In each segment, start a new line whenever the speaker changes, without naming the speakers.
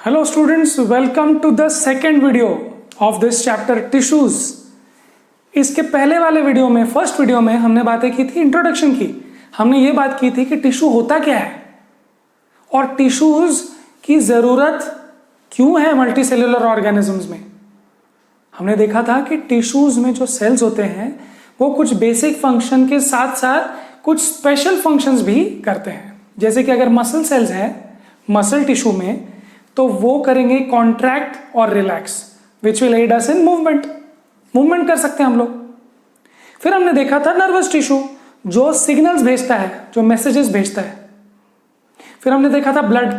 Hello students, welcome to the second video of this chapter tissues. इसके पहले वाले video में, फर्स्ट वीडियो में हमने बातें की थी, इंट्रोडक्शन की। हमने ये बात की थी कि टिश्यू होता क्या है और टिश्यूज की जरूरत क्यों है मल्टी सेल्यूलर ऑर्गेनिजम्स में। हमने देखा था कि टिश्यूज में जो सेल्स होते हैं वो कुछ बेसिक फंक्शन के साथ साथ कुछ स्पेशल फंक्शंस भी करते हैं। जैसे कि अगर मसल सेल्स हैं मसल टिश्यू में, तो वो करेंगे कॉन्ट्रैक्ट और relax, which will aid us in movement कर सकते हैं हम लोग। फिर हमने देखा था नर्वस टिश्यू जो सिग्नल्स भेजता है, जो मैसेजेस भेजता है। फिर हमने देखा था ब्लड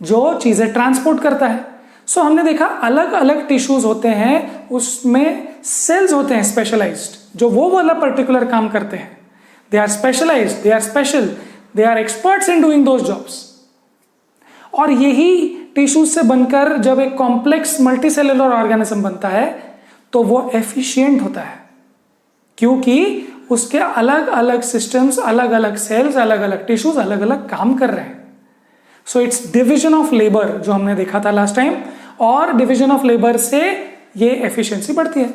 जो चीजें ट्रांसपोर्ट करता है। सो हमने देखा अलग अलग टिश्यूज होते हैं, उसमें सेल्स होते हैं स्पेशलाइज्ड, जो वो वाला पर्टिकुलर काम करते हैं। They are specialized, they are special, they are experts in doing those jobs. और यही टिश्यूज से बनकर जब एक कॉम्प्लेक्स मल्टीसेल्युलर ऑर्गेनिज्म बनता है तो वो एफिशिएंट होता है, क्योंकि उसके अलग अलग सिस्टम्स, अलग अलग सेल्स, अलग अलग टिश्यूज अलग अलग काम कर रहे हैं। So it's division of labour जो हमने देखा था लास्ट टाइम, और डिविजन ऑफ लेबर से ये एफिशिएंसी बढ़ती है।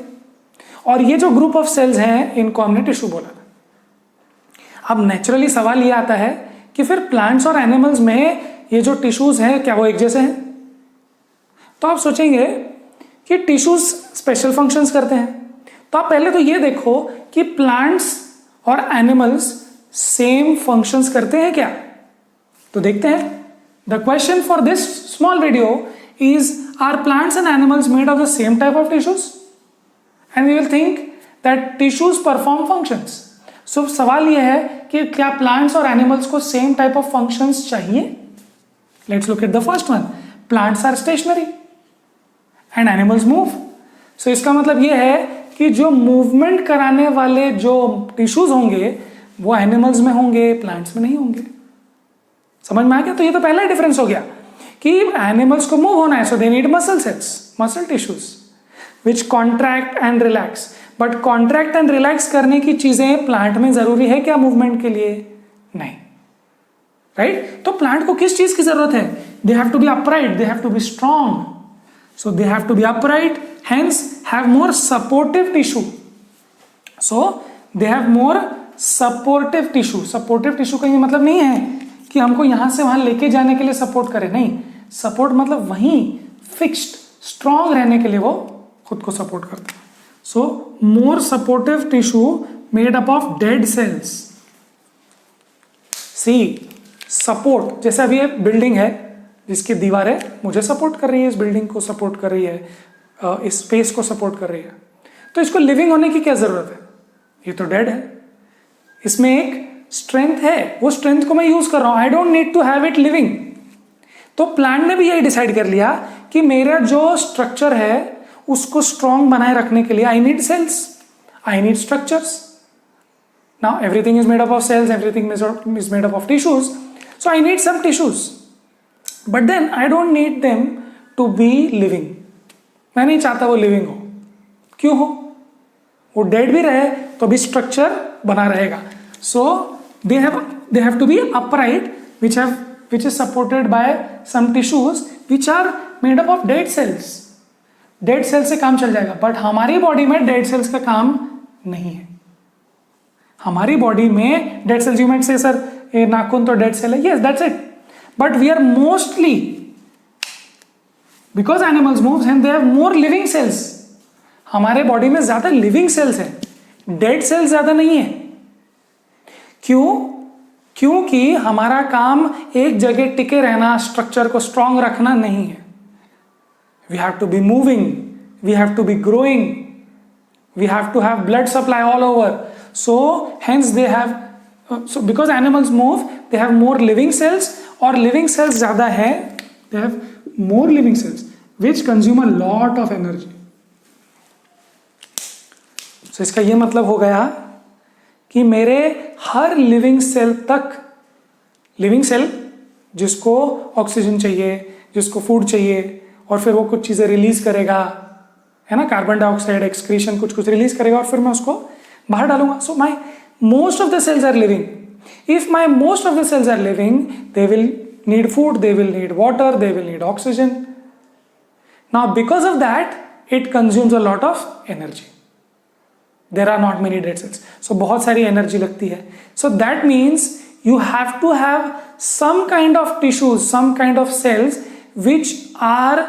और ये जो ग्रुप ऑफ सेल्स हैं इनको हमने टिश्यू बोला था। अब नेचुरली सवाल ये आता है कि फिर प्लांट्स और एनिमल्स में ये जो टिश्यूज हैं क्या वो एक जैसे हैं? तो आप सोचेंगे कि टिश्यूज स्पेशल फंक्शंस करते हैं, तो आप पहले तो ये देखो कि प्लांट्स और एनिमल्स सेम फंक्शंस करते हैं क्या। तो देखते हैं। The question for this small video is, are plants and animals made of the same type of tissues? And we will think that tissues perform functions. So सवाल यह है कि क्या प्लांट्स और एनिमल्स को सेम टाइप ऑफ फंक्शंस चाहिए? Let's look at the first one. Plants are stationary and animals move. So इसका मतलब ये है कि जो मूवमेंट कराने वाले जो टिश्यूज होंगे वो एनिमल्स में होंगे, प्लांट्स में नहीं होंगे। समझ में आ गया? तो ये तो पहला डिफरेंस हो गया कि एनिमल्स को मूव होना है, so they need muscle cells, muscle tissues which contract and relax. But contract and relax करने की चीजें प्लांट में जरूरी है क्या मूवमेंट के लिए? नहीं, राइट? तो प्लांट को किस चीज की जरूरत है? They have to be upright, they have to be strong, so they have to be upright, hence have more supportive tissue. So they have more supportive tissue. Supportive tissue का ये मतलब नहीं है कि हमको यहां से वहां लेके जाने के लिए सपोर्ट करे, नहीं। सपोर्ट वहीं फिक्स्ड स्ट्रॉन्ग रहने के लिए वो खुद को सपोर्ट करते हैं। So more supportive tissue made up of dead cells. See support, जैसे अभी एक बिल्डिंग है जिसकी दीवारें मुझे सपोर्ट कर रही है, इस बिल्डिंग को सपोर्ट कर रही है, इस स्पेस को सपोर्ट कर रही है, तो इसको लिविंग होने की क्या जरूरत है? ये तो डेड है। इसमें एक स्ट्रेंथ है, वो स्ट्रेंथ को मैं यूज कर रहा हूं, I don't need to have it living. तो प्लांट ने भी यही डिसाइड कर लिया कि मेरा जो स्ट्रक्चर है उसको स्ट्रॉन्ग बनाए रखने के लिए I need cells, I need structures. Now everything is made up of cells, everything is made up of tissues, so I need some tissues, but then I don't need them to be living. मैं नहीं चाहता वो living हो। क्यों हो? वो dead भी रहे तो भी स्ट्रक्चर बना रहेगा। So they have to be upright, which is supported by some tissues which are made up of dead cells. Dead cell से काम चल जाएगा, बट हमारी बॉडी में डेड सेल्स का काम नहीं है। हमारी बॉडी में dead cells, you might say sir ये नाखून तो डेड सेल है, yes that's it, but we are mostly, because animals moves and they have more living cells. हमारे बॉडी में ज्यादा लिविंग सेल्स हैं, डेड सेल्स ज्यादा नहीं है। क्यों? क्योंकि हमारा काम एक जगह टिके रहना, स्ट्रक्चर को स्ट्रॉन्ग रखना नहीं है। We have to be moving, we have to be growing, we have to have blood supply all over, so hence they have, so because animals move they have more living cells, और living cells ज्यादा है, they have more living cells which consume a lot of energy. so इसका ये मतलब हो गया कि मेरे हर लिविंग सेल तक, लिविंग सेल जिसको ऑक्सीजन चाहिए, जिसको फूड चाहिए, और फिर वो कुछ चीजें रिलीज करेगा, है ना, कार्बन डाइऑक्साइड एक्सक्रीशन कुछ रिलीज करेगा, और फिर मैं उसको बाहर डालूंगा। सो माई most of the cells are living. If my most of the cells are living, they will need food, they will need water, they will need oxygen, now because of that it consumes a lot of energy. There are not many dead cells, so बहुत सारी energy लगती है. So that means you have to have some kind of tissues, some kind of cells which are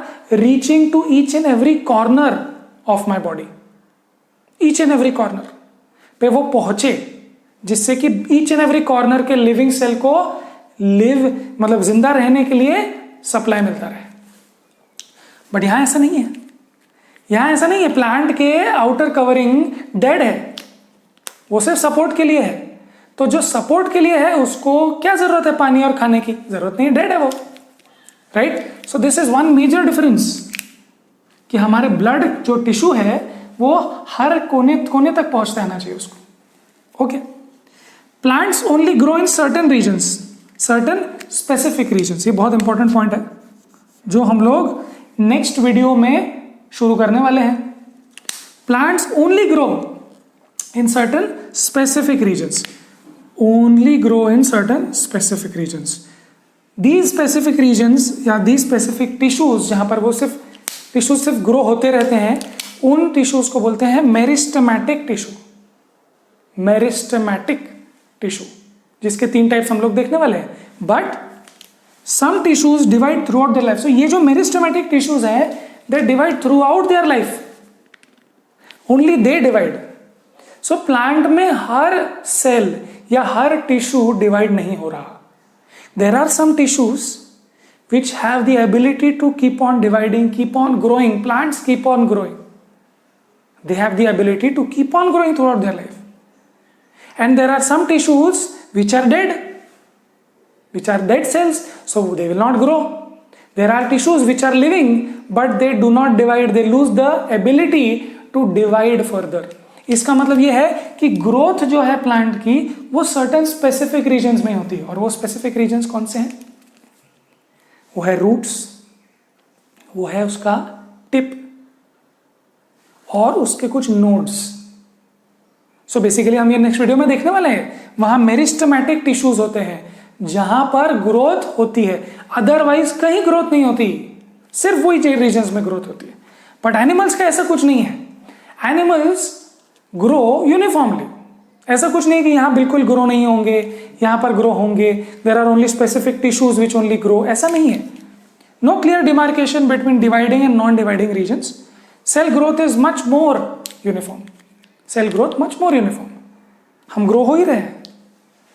reaching to each and every corner of my body. Each and every corner पे वो पहुंचे, जिससे कि each and every corner के living cell को मतलब जिंदा रहने के लिए सप्लाई मिलता रहे. बट यहां ऐसा नहीं है. यहां ऐसा नहीं है. प्लांट के आउटर कवरिंग डेड है, वो सिर्फ सपोर्ट के लिए है. तो जो सपोर्ट के लिए है उसको क्या जरूरत है? पानी और खाने की जरूरत नहीं, डेड है वो. Right. So this is one major difference कि हमारे ब्लड जो टिश्यू है वो हर कोने कोने तक पहुंचता रहना चाहिए उसको. Okay. Plants only grow in certain regions, certain specific regions. ये बहुत इंपॉर्टेंट पॉइंट है जो हम लोग नेक्स्ट वीडियो में शुरू करने वाले हैं. Plants only grow in certain specific regions. Only grow in certain specific regions. These specific regions या these specific tissues जहां पर वो सिर्फ ग्रो होते रहते हैं, उन टिश्यूज को बोलते हैं मेरिस्टेमेटिक टिश्यू. मेरिस्टेमेटिक टिश्यू, जिसके 3 टाइप्स हम लोग देखने वाले हैं. But some tissues divide throughout their life. So ये जो मेरिस्टेमेटिक टिश्यूज है, they divide throughout their life. Only they divide. So plant में हर सेल या हर टिश्यू डिवाइड नहीं हो रहा. There are some tissues which have the ability to keep on dividing, keep on growing. Plants keep on growing. They have the ability to keep on growing throughout their life. And there are some tissues which are dead, which are dead cells, so they will not grow. There are tissues which are living but they do not divide, they lose the ability to divide further. इसका मतलब यह है कि growth जो है plant की वो certain specific regions में होती है. और वो स्पेसिफिक रीजन्स कौन से हैं? वो है रूट्स, वो है उसका टिप और उसके कुछ नोड्स. सो बेसिकली हम ये नेक्स्ट वीडियो में देखने वाले हैं. वहां मेरिस्टेमेटिक टिश्यूज होते हैं जहां पर ग्रोथ होती है, अदरवाइज कहीं ग्रोथ नहीं होती, सिर्फ वही रीजन्स में ग्रोथ होती है. बट एनिमल्स का ऐसा कुछ नहीं है. Animals grow uniformly. ऐसा कुछ नहीं कि यहां बिल्कुल ग्रो नहीं होंगे, यहां पर ग्रो होंगे. There are only specific tissues which only grow. ऐसा नहीं है. No clear demarcation between dividing and non dividing regions. Cell growth is much more uniform. Cell growth much more uniform. हम ग्रो हो ही रहे हैं.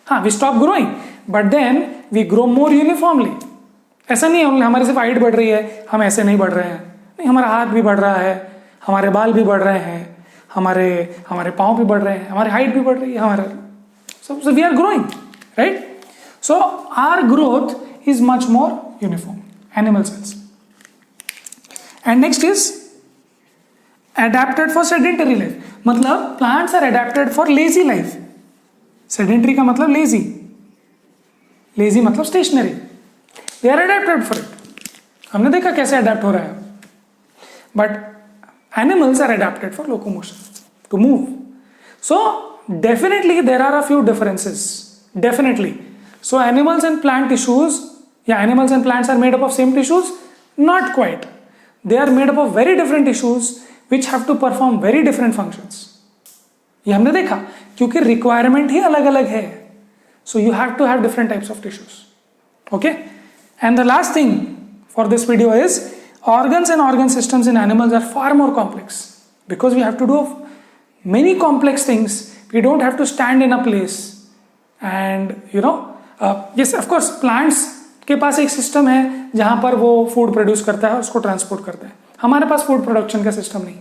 हाँ, we stop growing but then we grow more uniformly. ऐसा नहीं है हमारी सिर्फ हाइट बढ़ रही है, हम ऐसे नहीं बढ़ रहे हैं. नहीं, हमारा हाथ भी बढ़ रहा है, हमारे बाल भी बढ़ रहे हैं, हमारे पाँव भी बढ़ रहे हैं, हमारी हाइट भी बढ़ रही है, हमारा so we are growing, right? So our growth is much more uniform. Animal cells. And next is adapted for sedentary life. मतलब plants are adapted for lazy life. Sedentary का मतलब lazy. Lazy मतलब stationary. They are adapted for it. हमने देखा कैसे adapt हो रहा है. But animals are adapted for locomotion, to move. So definitely there are a few differences. Definitely. So animals and plant tissues, animals and plants are made up of same tissues? Not quite. They are made up of very different tissues which have to perform very different functions. ये हमने देखा क्योंकि requirement ही अलग अलग है. So you have to have different types of tissues. Okay? And the last thing for this video is organs and organ systems in animals are far more complex because we have to do many complex things. We don't have to stand in a place and yes, of course plants के पास एक system है जहां पर वो food produce करता है, उसको transport करता है. हमारे पास फूड प्रोडक्शन का सिस्टम नहीं.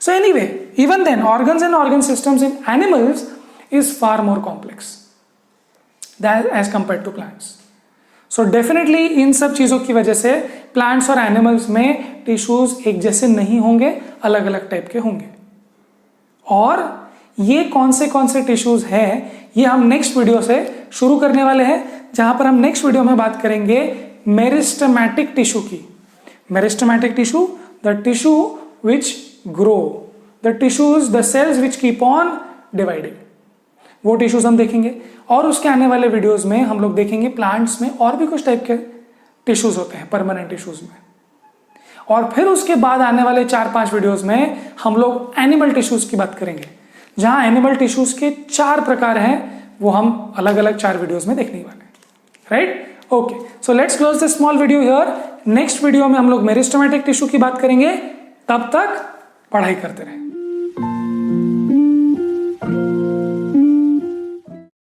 So anyway, even then organs and organ systems in animals is far more complex than as compared to plants. So definitely in सब चीजों की वजह से प्लांट्स और एनिमल्स में टिश्यूज एक जैसे नहीं होंगे, अलग अलग टाइप के होंगे. और ये कौन से टिश्यूज हैं ये हम नेक्स्ट वीडियो से शुरू करने वाले हैं, जहां पर हम नेक्स्ट वीडियो में बात करेंगे मेरिस्टेमेटिक टिश्यू की. Meristematic tissue, the tissue which grow, the tissues, the cells which keep on dividing. वो टिश्यूज हम देखेंगे. और उसके आने वाले वीडियोस में हम लोग देखेंगे प्लांट्स में और भी कुछ टाइप के टिश्यूज होते हैं परमानेंट टिश्यूज में. और फिर उसके बाद आने वाले 4-5 वीडियोस में हम लोग एनिमल टिश्यूज की बात करेंगे, जहां एनिमल टिश्यूज के 4 प्रकार हैं, वो हम अलग अलग 4 वीडियोस में देखने वाले हैं, right? Okay, so let's close this small video here. Next video में हम लोग मेरिस्टेमेटिक टिश्यू की बात करेंगे। तब तक पढ़ाई करते रहें।